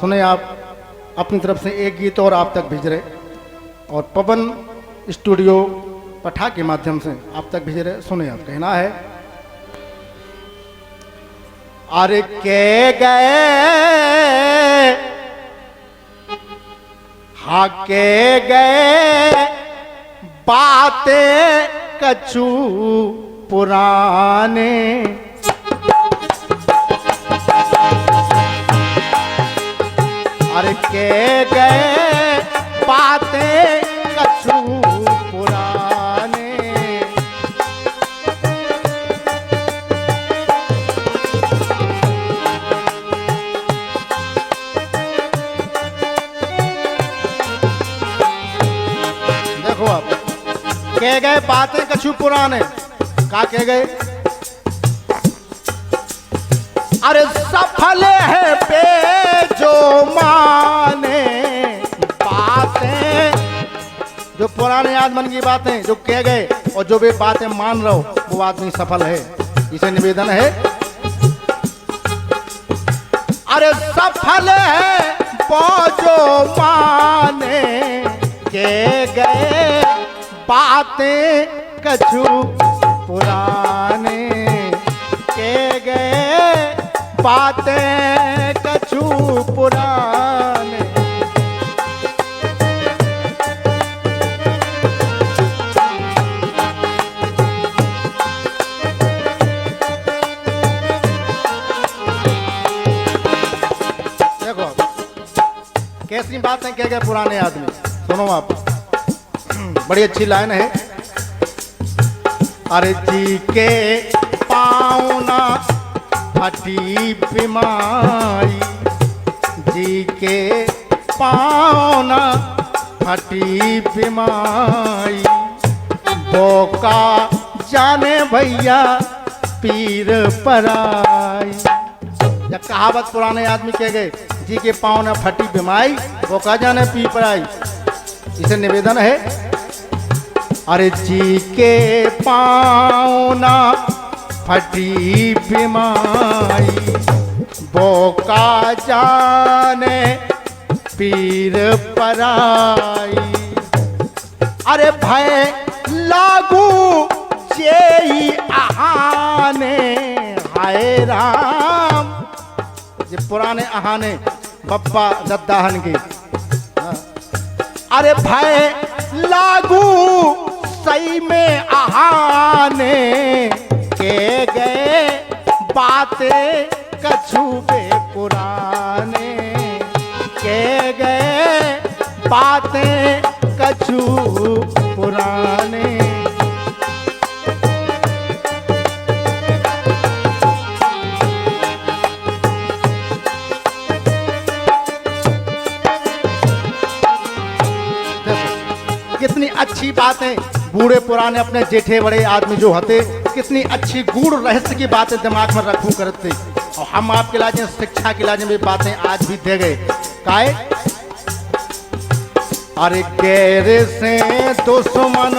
सुने आप अपनी तरफ से एक गीत और आप तक भेज रहे और पवन स्टूडियो पठा के माध्यम से आप तक भेज रहे। सुने आप, कहना है अरे के गए हाँ के गए बातें कछु पुराने अरे के गए बातें कछु पुराने देखो आप, कह गए बातें कछु पुराने का कह गए अरे सफल है पे जो माने बातें, जो पुराने आदमन की बातें जो कह गए और जो भी बातें मान रहे हो वो आदमी सफल है। इसे निवेदन है अरे सफल है वो जो माने के गए बातें कछु पुराने के गए बातें कछु पुराने। देखो कैसी बातें कह गए पुराने आदमी। सुनो आप, बड़ी अच्छी लाइन है अरे जी के पाऊना फटी बीमारी जी के पाऊना फटी बीमारी बोका जाने भैया पीर पराई। या कहावत पुराने आदमी कह गए जी के पाऊना फटी बीमारी बोका जाने पीर पराई। इसे निवेदन है अरे जी के पाऊना फटी बीमारी बोका जाने पीर पराई। अरे भय लागू चेई आहाने हाय राम, ये पुराने आहाने बप्पा दद्दाहन की। अरे भय लागू सही में आहाने के गए बातें कछु बे पुराने के गए बातें कछु पुराने। कितनी अच्छी बातें बूढ़े पुराने अपने जेठे बड़े आदमी जो होते कितनी अच्छी गूढ़ रहस्य की बातें दिमाग में रखू करते और हम आपके लाजे शिक्षा के लाजे में बातें आज भी दे गए। काहे अरे गैर से दुश्मन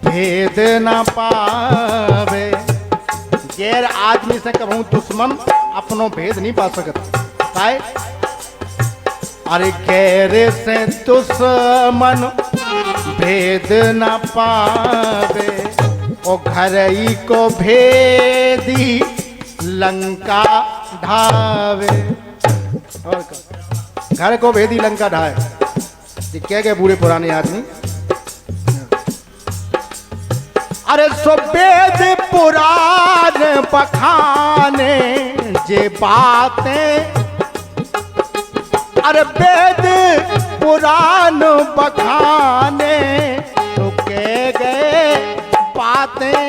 भेद ना पावे, गैर आदमी से कभी दुश्मन अपनो भेद नहीं पा सकता। काहे अरे गैर से दुश्मन भेद न पावे ओ घर ही को भेदी लंका ढावे। और घर को भेदी लंका ढाए, ये क्या गए बूढ़े पुराने आदमी। अरे सो वेद पुराण बखाने जे बातें अरे वेद पुराण बखाने तो कह गए बातें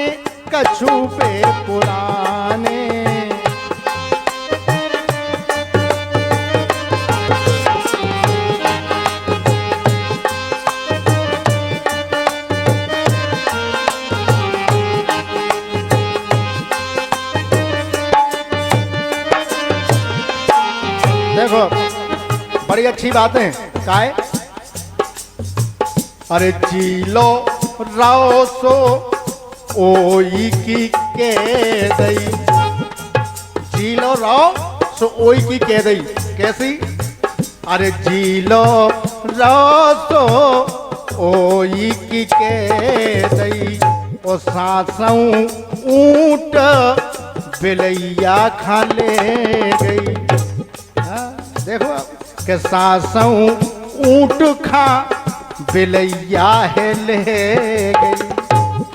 कछु पे पुराने। देखो बड़ी अच्छी बातें काहे अरे जीलो राओ सो ओई की कह दई, जीलो राओ सो ओई की कह दई। कैसी अरे जी लो रोसो ओई की के दई ओ सासों ऊंट बिलैया खा ले गई। देखो के सासों ऊंट खा बिलैया है ले गई।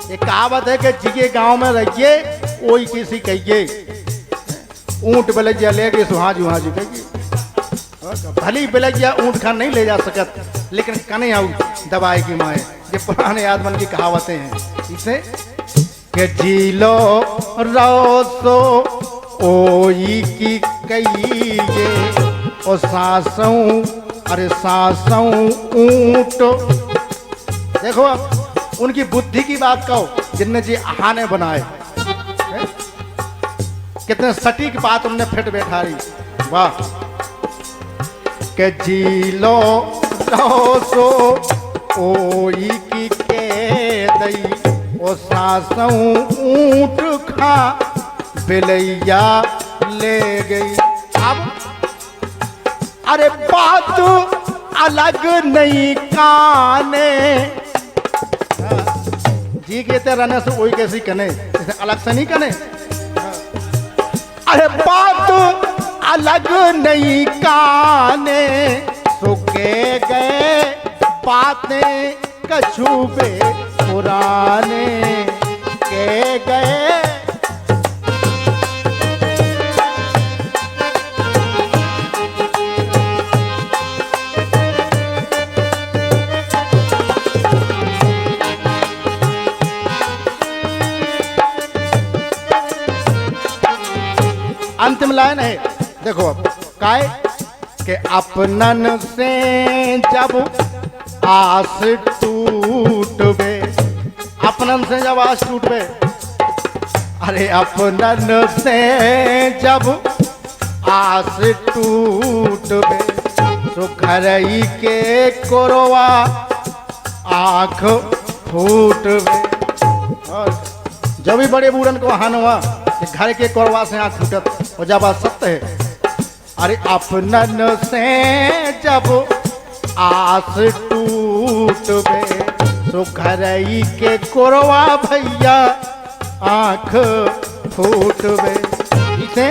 ये कहावत है कि जिगे गांव में रहिए वही किसी कहिए, ऊंट बिलैया ले गई सुहाजू हाजू कहिए। भली बिलैया ऊंट खा नहीं ले जा सकत, लेकिन कने आऊ दवाई की माए। ये पुराने आदमन की कहावतें हैं। इसे के जी लो रोसो ओई की कहिए ओ सासों, अरे सासों ऊंट। देखो अब उनकी बुद्धि की बात कहो जिनने जी आहाने बनाए, कितने सटीक बात उनने फिट बैठा रही। वाह के जी लो रोसो ओई की के दई ओ सासों ऊंट खा बिलैया ले गई। अब अरे बात अलग नहीं काने, जी कहते रहने से वही कैसी कने, इसे अलग से नहीं कने। अरे बात अलग नहीं काने सुके गए बातें कछुबे पुराने के गए। अंतिम लाइन है, देखो अब काय के अपनन से जब आस टूटबे, अपनन से जब आस टूटबे, अरे अपनन से जब आस टूटबे तो घरई के कोरवा आँख फूटबे। और जब भी बड़े बूढ़न को हानवा घर के कोरवा से आँख फूटत और जब सत्य है। अरे अपनन से जब आस टूटबे तो घरई के कोरवा भैया आँख फूटबे। इसे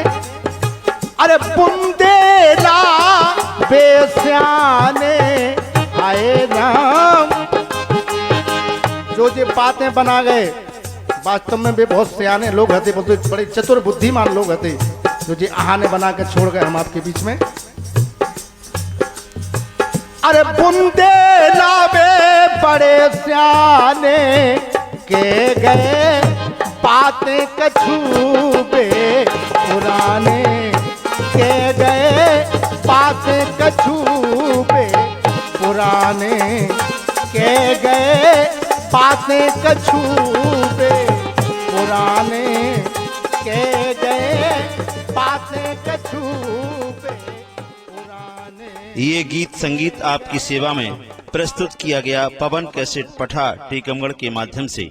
अरे बुंदेला बेस्याने आए राम, जो बातें बना गए वास्तव में वे बहुत सियाने लोग हते, बड़े चतुर बुद्धिमान लोग हते, जो जी आहाने बना के छोड़ गए हम आपके बीच में। अरे बुंदेला बे बड़े सियाने के गए बातें कछुबे पुराने के गए बातें कछुबे पुराने के गए बातें कछुबे पुराने के गए बातें कछुबे पुराने। ये गीत संगीत आपकी सेवा में प्रस्तुत किया गया पवन कैसेट पठा टीकमगढ़ के माध्यम से।